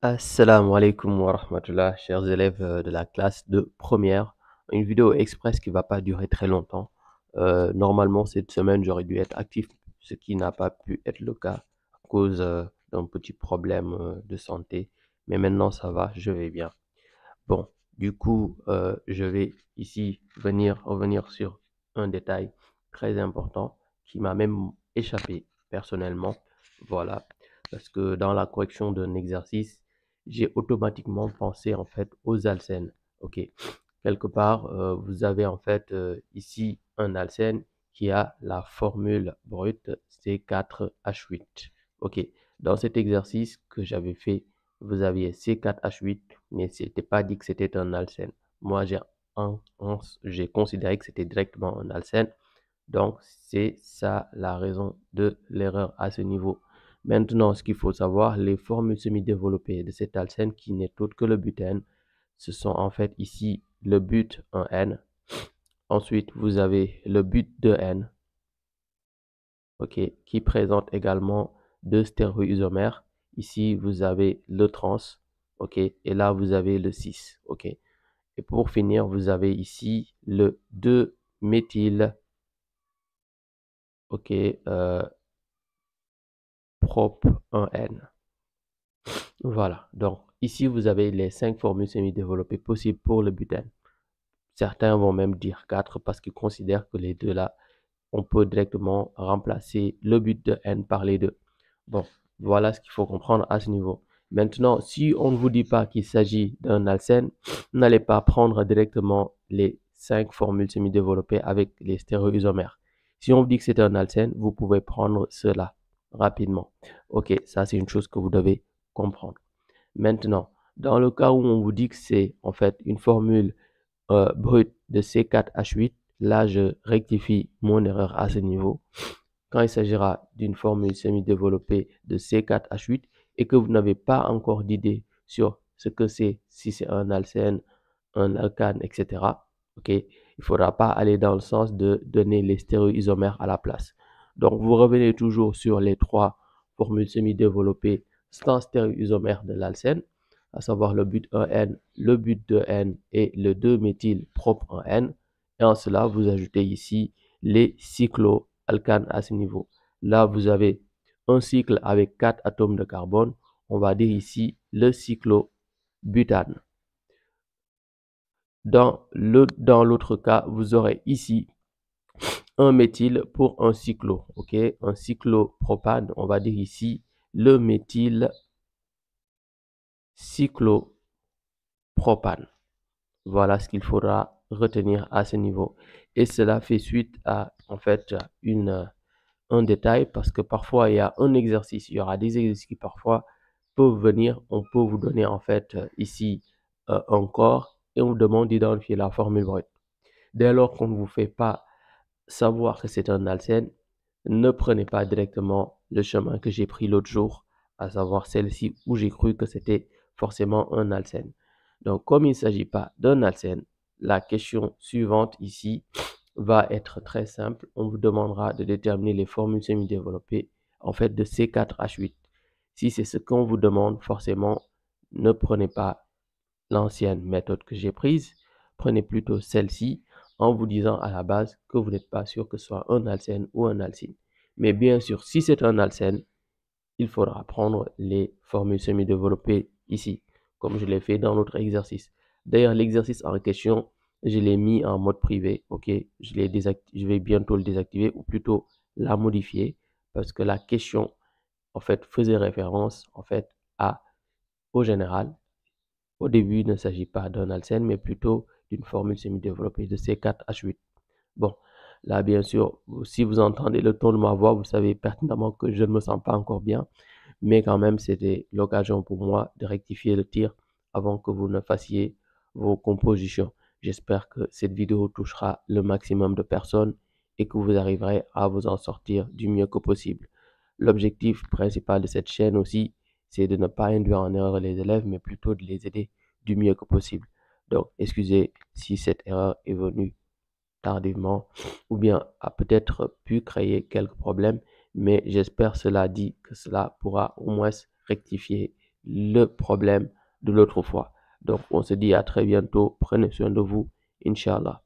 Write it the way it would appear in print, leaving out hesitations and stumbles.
Assalamu alaikum wa rahmatullah, chers élèves de la classe de première. Une vidéo express qui va pas durer très longtemps. Normalement, cette semaine, j'aurais dû être actif, ce qui n'a pas pu être le cas à cause d'un petit problème de santé. Mais maintenant, ça va, je vais bien. Bon, du coup, je vais ici revenir sur un détail très important qui m'a même échappé personnellement. Voilà, parce que dans la correction d'un exercice, j'ai automatiquement pensé en fait aux alcènes. Ok, quelque part, vous avez en fait ici un alcène qui a la formule brute C4H8. Ok, dans cet exercice que j'avais fait, vous aviez C4H8, mais c'était pas dit que c'était un alcène. Moi, j'ai considéré que c'était directement un alcène. Donc, c'est ça la raison de l'erreur à ce niveau. Maintenant, ce qu'il faut savoir, les formules semi-développées de cet alcène qui n'est autre que le butène, ce sont en fait ici le but en N. Ensuite, vous avez le but de N, ok, qui présente également deux stéréoisomères. Ici, vous avez le trans, ok, et là, vous avez le 6, ok. Et pour finir, vous avez ici le 2-méthyl, ok, prop 1N. Voilà, donc ici, vous avez les 5 formules semi-développées possibles pour le butène. Certains vont même dire 4 parce qu'ils considèrent que les deux là, on peut directement remplacer le but de N par les deux. Bon, voilà ce qu'il faut comprendre à ce niveau. Maintenant, si on ne vous dit pas qu'il s'agit d'un alcène, n'allez pas prendre directement les 5 formules semi-développées avec les stéréoisomères. Si on vous dit que c'est un alcène, vous pouvez prendre cela rapidement. Ok, ça c'est une chose que vous devez comprendre. Maintenant, dans le cas où on vous dit que c'est en fait une formule brute de C4H8, là je rectifie mon erreur à ce niveau. Quand il s'agira d'une formule semi-développée de C4H8 et que vous n'avez pas encore d'idée sur ce que c'est, si c'est un alcène, un alcane, etc., ok, il ne faudra pas aller dans le sens de donner les stéréoisomères à la place. Donc, vous revenez toujours sur les trois formules semi-développées sans stéréoisomère de l'alcène, à savoir le but 1N, le but 2N et le 2-méthyl propre 1N. Et en cela, vous ajoutez ici les cycloalcanes à ce niveau. Là, vous avez un cycle avec 4 atomes de carbone. On va dire ici le cyclobutane. Dans l'autre cas, vous aurez ici un méthyle pour un cyclo, ok? Un cyclopropane, on va dire ici le méthyle cyclopropane. Voilà ce qu'il faudra retenir à ce niveau. Et cela fait suite à, en fait, un détail parce que parfois il y a un exercice, il y aura des exercices qui parfois peuvent venir, on peut vous donner en fait ici un corps et on vous demande d'identifier la formule brute. Dès lors qu'on ne vous fait pas savoir que c'est un alcène, ne prenez pas directement le chemin que j'ai pris l'autre jour, à savoir celle-ci où j'ai cru que c'était forcément un alcène. Donc, comme il ne s'agit pas d'un alcène, la question suivante ici va être très simple. On vous demandera de déterminer les formules semi-développées en fait de C4H8. Si c'est ce qu'on vous demande, forcément, ne prenez pas l'ancienne méthode que j'ai prise, prenez plutôt celle-ci en vous disant à la base que vous n'êtes pas sûr que ce soit un alcène ou un alcyne. Mais bien sûr, si c'est un alcène, il faudra prendre les formules semi-développées ici, comme je l'ai fait dans l'autre exercice. D'ailleurs, l'exercice en question, je l'ai mis en mode privé, ok? Je vais bientôt le désactiver ou plutôt la modifier parce que la question, en fait, faisait référence, en fait, au général. Au début, il ne s'agit pas d'un alcène, mais plutôt d'une formule semi-développée de C4H8. Bon, là, bien sûr, si vous entendez le ton de ma voix, vous savez pertinemment que je ne me sens pas encore bien, mais quand même, c'était l'occasion pour moi de rectifier le tir avant que vous ne fassiez vos compositions. J'espère que cette vidéo touchera le maximum de personnes et que vous arriverez à vous en sortir du mieux que possible. L'objectif principal de cette chaîne aussi, c'est de ne pas induire en erreur les élèves, mais plutôt de les aider du mieux que possible. Donc, excusez si cette erreur est venue tardivement ou bien a peut-être pu créer quelques problèmes, mais j'espère cela dit que cela pourra au moins rectifier le problème de l'autre fois. Donc, on se dit à très bientôt. Prenez soin de vous. Inch'Allah.